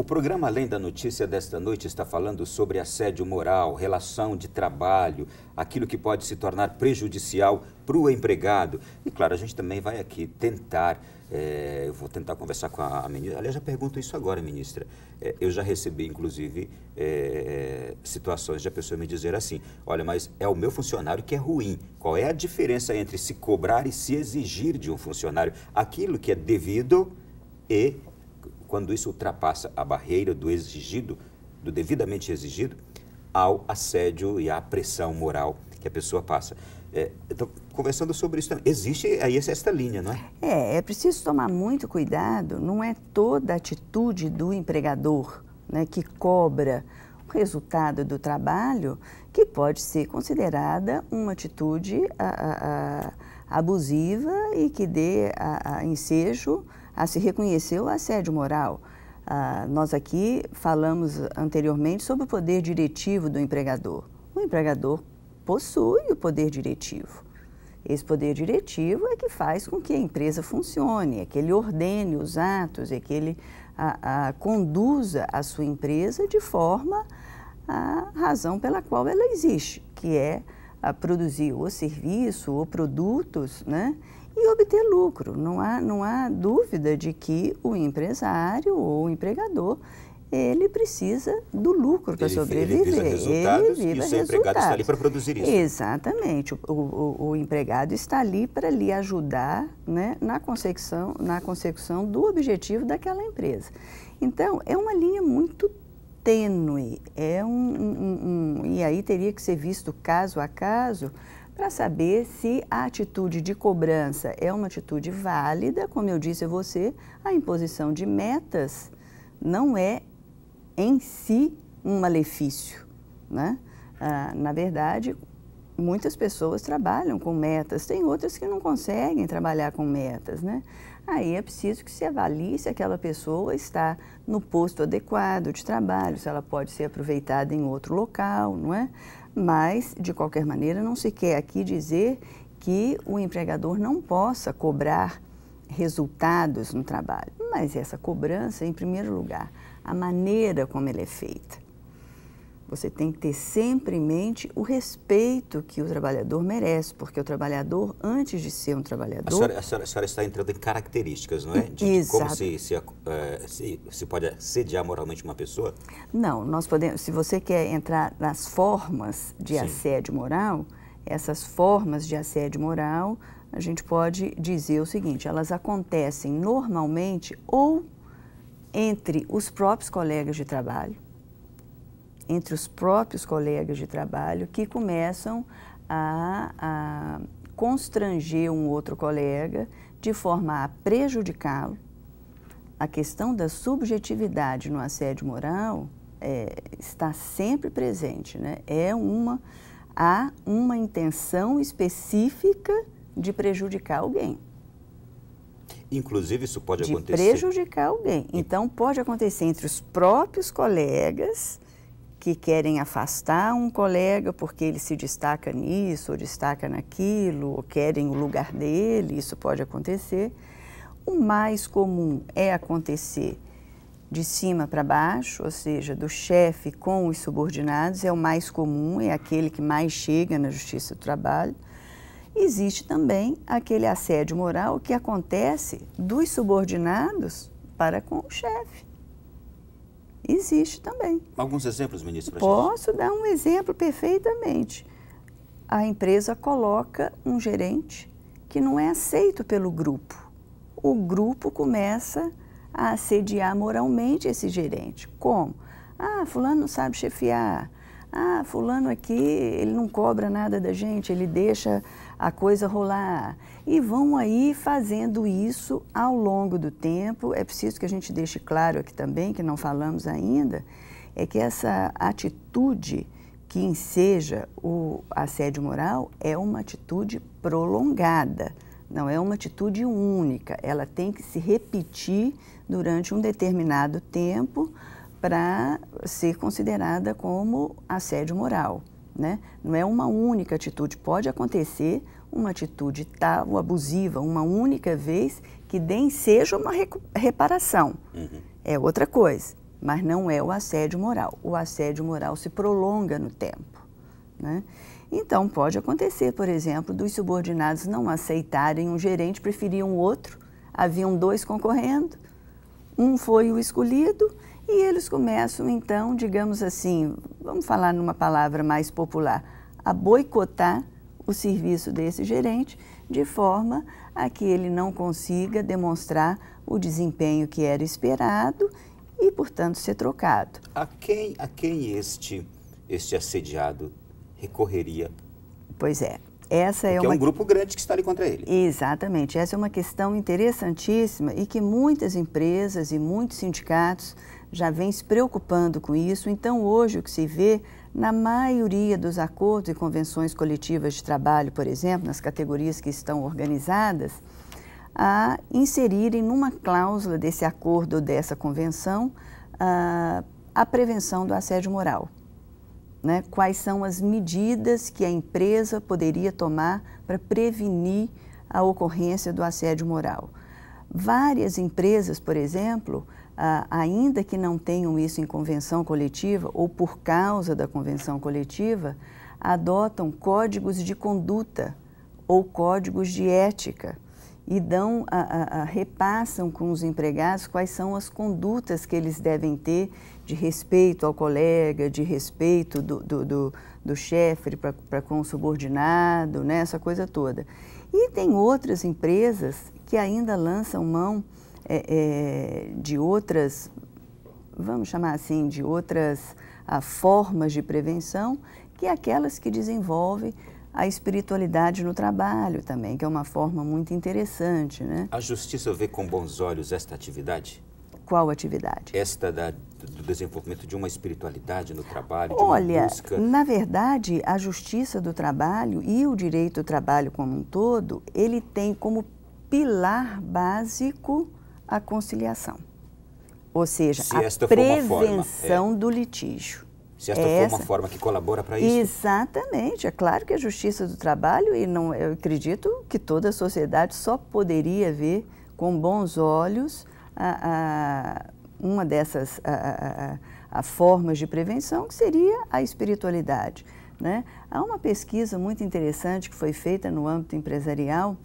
programa Além da Notícia desta noite está falando sobre assédio moral, relação de trabalho, aquilo que pode se tornar prejudicial para o empregado. E claro, a gente também vai aqui tentar, eu vou tentar conversar com a ministra, aliás, já pergunto isso agora, ministra. Eu já recebi, inclusive, situações de a pessoa me dizer assim, olha, mas é o meu funcionário que é ruim. Qual é a diferença entre se cobrar e se exigir de um funcionário aquilo que é devido e quando isso ultrapassa a barreira do exigido, do devidamente exigido, ao assédio e à pressão moral que a pessoa passa. Então, conversando sobre isso também, existe aí esta linha, não é? É preciso tomar muito cuidado, não é toda atitude do empregador, né, que cobra o resultado do trabalho que pode ser considerada uma atitude abusiva e que dê ensejo a se reconhecer o assédio moral. Nós aqui falamos anteriormente sobre o poder diretivo do empregador. O empregador possui o poder diretivo. Esse poder diretivo é que faz com que a empresa funcione, é que ele ordene os atos, é que ele conduza a sua empresa de forma à razão pela qual ela existe, que é produzir o serviço ou produtos, né? E obter lucro. Não há dúvida de que o empresário ou o empregador, ele precisa do lucro para sobreviver. Ele visa resultados e o seu empregado está ali para produzir isso. Exatamente. O empregado está ali para lhe ajudar, né, na consecução do objetivo daquela empresa. Então, é uma linha muito tênue. E aí teria que ser visto caso a caso, para saber se a atitude de cobrança é uma atitude válida. Como eu disse a você, a imposição de metas não é em si um malefício, né? Na verdade, muitas pessoas trabalham com metas, tem outras que não conseguem trabalhar com metas, né? Aí é preciso que se avalie se aquela pessoa está no posto adequado de trabalho, se ela pode ser aproveitada em outro local, não é? Mas, de qualquer maneira, não se quer aqui dizer que o empregador não possa cobrar resultados no trabalho. Mas essa cobrança, em primeiro lugar, a maneira como ela é feita. Você tem que ter sempre em mente o respeito que o trabalhador merece, porque o trabalhador, antes de ser um trabalhador... A senhora está entrando em características, não é? De como se pode assediar moralmente uma pessoa? Não, nós podemos, se você quer entrar nas formas de assédio moral, essas formas de assédio moral, a gente pode dizer o seguinte, elas acontecem normalmente ou entre os próprios colegas de trabalho, que começam a constranger um outro colega de forma a prejudicá-lo. A questão da subjetividade no assédio moral está sempre presente, né? Há uma intenção específica de prejudicar alguém. Inclusive, isso pode acontecer... De prejudicar alguém. Então, pode acontecer entre os próprios colegas que querem afastar um colega porque ele se destaca nisso ou destaca naquilo, ou querem o lugar dele, isso pode acontecer. O mais comum é acontecer de cima para baixo, ou seja, do chefe com os subordinados, é o mais comum, é aquele que mais chega na Justiça do Trabalho. Existe também aquele assédio moral que acontece dos subordinados para com o chefe. Existe também. Alguns exemplos, ministro? Posso dar um exemplo perfeitamente. A empresa coloca um gerente que não é aceito pelo grupo. O grupo começa a assediar moralmente esse gerente. Como? Fulano não sabe chefiar. Fulano aqui, ele não cobra nada da gente, ele deixa a coisa rolar. E vão aí fazendo isso ao longo do tempo. É preciso que a gente deixe claro aqui também, que não falamos ainda, é que essa atitude que enseja o assédio moral é uma atitude prolongada, não é uma atitude única. Ela tem que se repetir durante um determinado tempo para ser considerada como assédio moral, né? Não é uma única atitude, pode acontecer uma atitude tal, abusiva, uma única vez, que dê ensejo a uma reparação. É outra coisa, mas não é o assédio moral. O assédio moral se prolonga no tempo, né? Então, pode acontecer, por exemplo, dos subordinados não aceitarem um gerente, preferiam o outro, haviam 2 concorrendo, um foi o escolhido e eles começam, então, digamos assim, vamos falar numa palavra mais popular, a boicotar o serviço desse gerente, de forma a que ele não consiga demonstrar o desempenho que era esperado e, portanto, ser trocado. A quem este assediado recorreria? Pois é. Essa Porque é um grupo grande que está ali contra ele. Exatamente. Essa é uma questão interessantíssima e que muitas empresas e muitos sindicatos já vêm se preocupando com isso. Então, hoje, o que se vê, na maioria dos acordos e convenções coletivas de trabalho, por exemplo, nas categorias que estão organizadas, a inserirem numa cláusula desse acordo ou dessa convenção a prevenção do assédio moral. Né? Quais são as medidas que a empresa poderia tomar para prevenir a ocorrência do assédio moral. Várias empresas, por exemplo, ainda que não tenham isso em convenção coletiva ou por causa da convenção coletiva, adotam códigos de conduta ou códigos de ética e repassam com os empregados quais são as condutas que eles devem ter de respeito ao colega, de respeito do chefe para com o subordinado, né, essa coisa toda. E tem outras empresas que ainda lançam mão de outras, vamos chamar assim, de outras formas de prevenção, que é aquelas que desenvolvem a espiritualidade no trabalho também, que é uma forma muito interessante, né? A Justiça vê com bons olhos esta atividade? Qual atividade? Esta do desenvolvimento de uma espiritualidade no trabalho, Olha, de uma busca... na verdade, a Justiça do Trabalho e o direito do trabalho como um todo, ele tem como pilar básico a conciliação, ou seja, a prevenção do litígio. Se esta for uma forma que colabora para isso? Exatamente. É claro que a Justiça do Trabalho, e não, eu acredito que toda a sociedade só poderia ver com bons olhos uma dessas formas de prevenção, que seria a espiritualidade, né? Há uma pesquisa muito interessante que foi feita no âmbito empresarial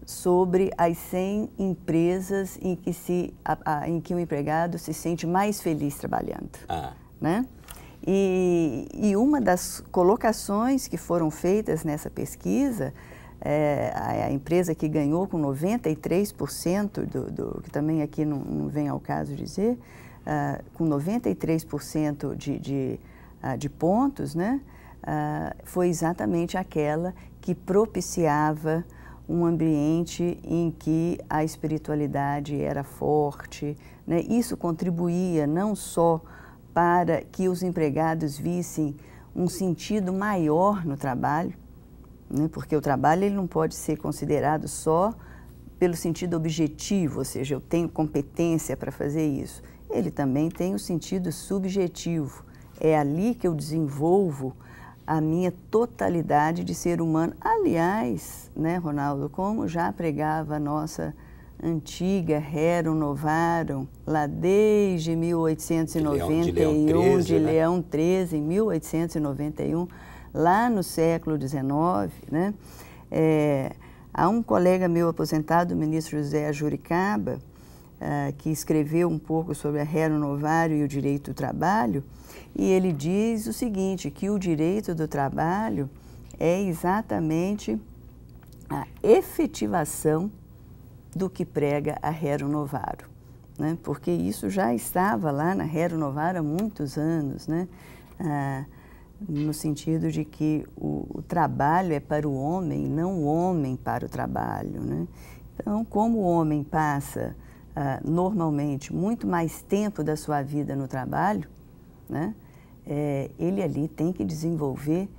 sobre as 100 empresas em que o empregado se sente mais feliz trabalhando, né? E uma das colocações que foram feitas nessa pesquisa, a empresa que ganhou com 93%, que também aqui não vem ao caso dizer, com 93% de pontos, né, foi exatamente aquela que propiciava um ambiente em que a espiritualidade era forte, né? Isso contribuía não só para que os empregados vissem um sentido maior no trabalho, né? Porque o trabalho ele não pode ser considerado só pelo sentido objetivo, ou seja, eu tenho competência para fazer isso. Ele também tem o sentido subjetivo. É ali que eu desenvolvo a minha totalidade de ser humano. Aliás, né, Ronaldo, como já pregava a nossa antiga Rerum Novarum, lá desde 1891, de Leão XIII, em 1891, lá no século XIX, né? Há um colega meu aposentado, o ministro José Ajuricaba, que escreveu um pouco sobre a Rerum Novarum e o direito do trabalho, e ele diz o seguinte, que o direito do trabalho é exatamente a efetivação do que prega a Rerum Novarum, né? Porque isso já estava lá na Rerum Novarum há muitos anos, né? No sentido de que o trabalho é para o homem, não o homem para o trabalho, né? Então, como o homem passa normalmente muito mais tempo da sua vida no trabalho, né? Ele ali tem que desenvolver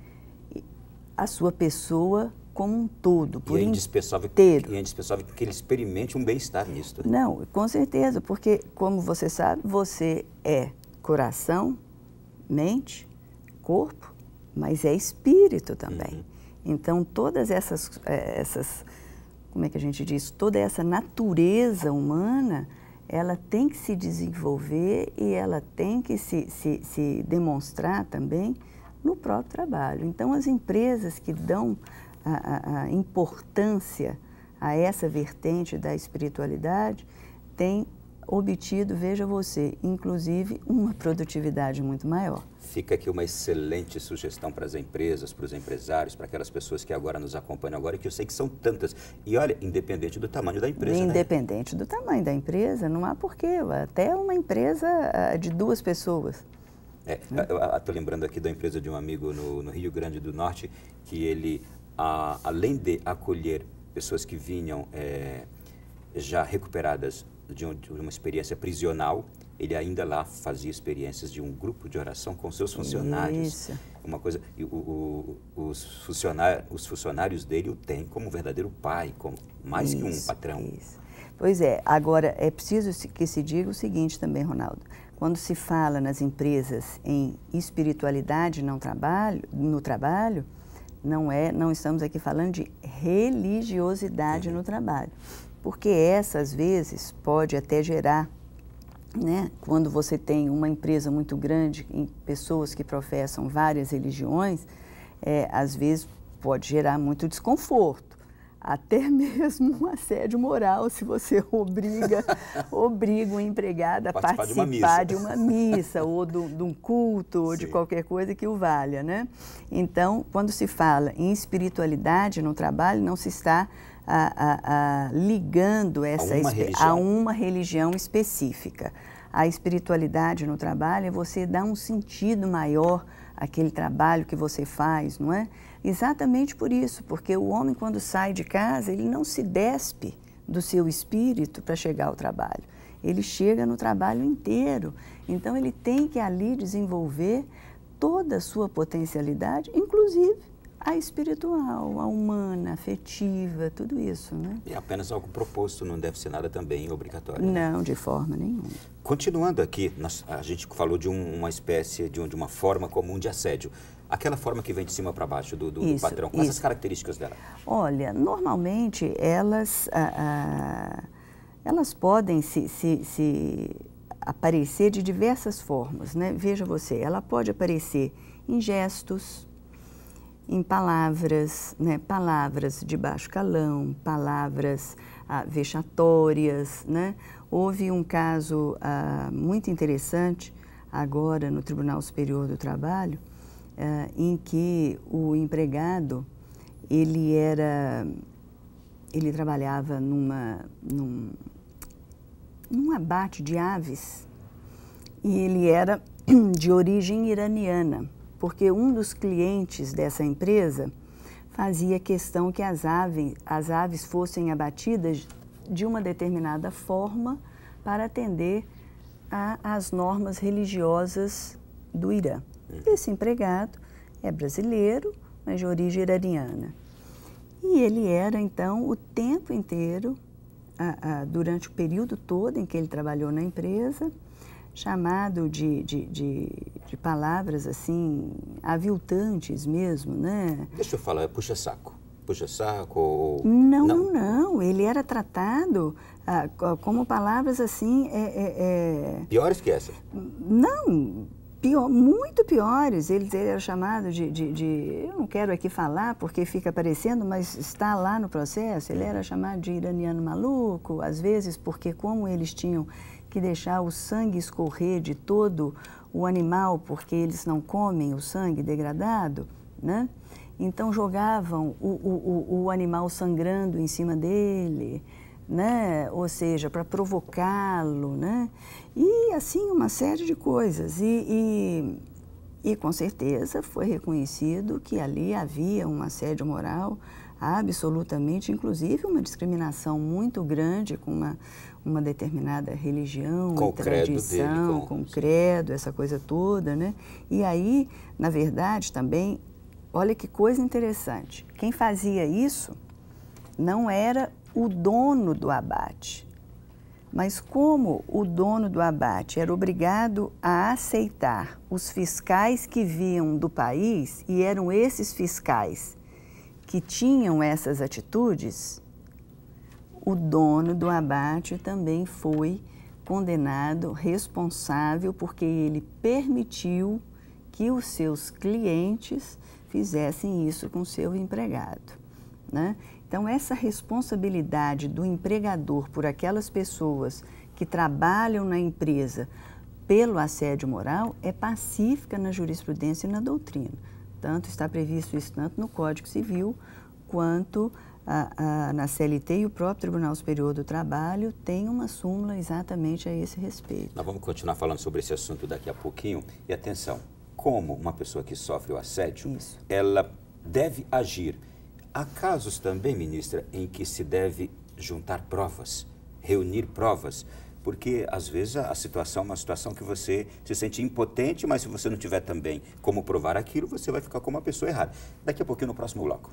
a sua pessoa como um todo, por inteiro. E é indispensável que ele experimente um bem-estar nisso. Não, com certeza, porque, como você sabe, você é coração, mente, corpo, mas é espírito também. Uhum. Então, todas essas, como é que a gente diz? Toda essa natureza humana, ela tem que se desenvolver e ela tem que se demonstrar também no próprio trabalho. Então, as empresas que dão a importância a essa vertente da espiritualidade têm obtido, veja você, inclusive uma produtividade muito maior. Fica aqui uma excelente sugestão para as empresas, para os empresários, para aquelas pessoas que agora nos acompanham agora, que eu sei que são tantas. E olha, independente do tamanho da empresa, independente do tamanho da empresa, não há porquê. Até uma empresa de 2 pessoas. Estou lembrando aqui da empresa de um amigo no Rio Grande do Norte, que ele, além de acolher pessoas que vinham já recuperadas de uma experiência prisional, ele ainda lá fazia experiências de um grupo de oração com seus funcionários. Isso. Uma coisa, os funcionários dele o têm como um verdadeiro pai, como mais que um patrão. Isso. Pois é, agora é preciso que se diga o seguinte também, Ronaldo. Quando se fala nas empresas em espiritualidade no trabalho, não estamos aqui falando de religiosidade no trabalho. Porque essa, às vezes, pode até gerar, né, quando você tem uma empresa muito grande, em pessoas que professam várias religiões, às vezes pode gerar muito desconforto, até mesmo um assédio moral, se você obriga o empregado a participar de uma missa ou de um culto, ou de qualquer coisa que o valha, né? Então, quando se fala em espiritualidade no trabalho, não se está ligando a uma religião específica. A espiritualidade no trabalho é você dar um sentido maior àquele trabalho que você faz, não é? Exatamente por isso, porque o homem, quando sai de casa, ele não se despe do seu espírito para chegar ao trabalho. Ele chega no trabalho inteiro. Então, ele tem que ali desenvolver toda a sua potencialidade, inclusive a espiritual, a humana, afetiva, tudo isso, né? É apenas algo proposto, não deve ser nada também obrigatório. Não, de forma nenhuma. Continuando aqui, a gente falou de uma espécie, de uma forma comum de assédio. Aquela forma que vem de cima para baixo do patrão, com essas características dela? Olha, normalmente elas podem se aparecer de diversas formas, né? Veja você, ela pode aparecer em gestos, em palavras, né? Palavras de baixo calão, palavras vexatórias, né? Houve um caso muito interessante agora no Tribunal Superior do Trabalho, em que o empregado, ele trabalhava num abate de aves e ele era de origem iraniana, porque um dos clientes dessa empresa fazia questão que as aves fossem abatidas de uma determinada forma para atender às normas religiosas do Irã. Esse empregado é brasileiro, mas de origem iraniana. E ele era, então, o tempo inteiro, durante o período todo em que ele trabalhou na empresa, chamado de palavras, assim, aviltantes mesmo, né? Deixa eu falar, puxa-saco. Puxa-saco ou... Não, ele era tratado como palavras, assim... Piores que essa? Não, muito piores. Ele era chamado eu não quero aqui falar porque fica aparecendo, mas está lá no processo. Ele era chamado de iraniano maluco, às vezes porque como eles tinham que deixar o sangue escorrer de todo o animal, porque eles não comem o sangue degradado, né? Então jogavam o animal sangrando em cima dele, né? Ou seja, para provocá-lo, né? E assim uma série de coisas. E com certeza foi reconhecido que ali havia um assédio moral absolutamente, inclusive uma discriminação muito grande com uma determinada religião, com tradição, com credo, essa coisa toda, né? E aí, na verdade, também, olha que coisa interessante, quem fazia isso não era o dono do abate, mas como o dono do abate era obrigado a aceitar os fiscais que vinham do país, e eram esses fiscais que tinham essas atitudes, o dono do abate também foi condenado, responsável, porque ele permitiu que os seus clientes fizessem isso com o seu empregado, né? Então, essa responsabilidade do empregador por aquelas pessoas que trabalham na empresa pelo assédio moral é pacífica na jurisprudência e na doutrina. Tanto está previsto isso tanto no Código Civil quanto na CLT, e o próprio Tribunal Superior do Trabalho tem uma súmula exatamente a esse respeito. Nós vamos continuar falando sobre esse assunto daqui a pouquinho. E atenção, como uma pessoa que sofre o assédio, ela deve agir. Há casos também, ministra, em que se deve juntar provas, reunir provas, porque às vezes a situação é uma situação que você se sente impotente, mas se você não tiver também como provar aquilo, você vai ficar como uma pessoa errada. Daqui a pouquinho no próximo bloco.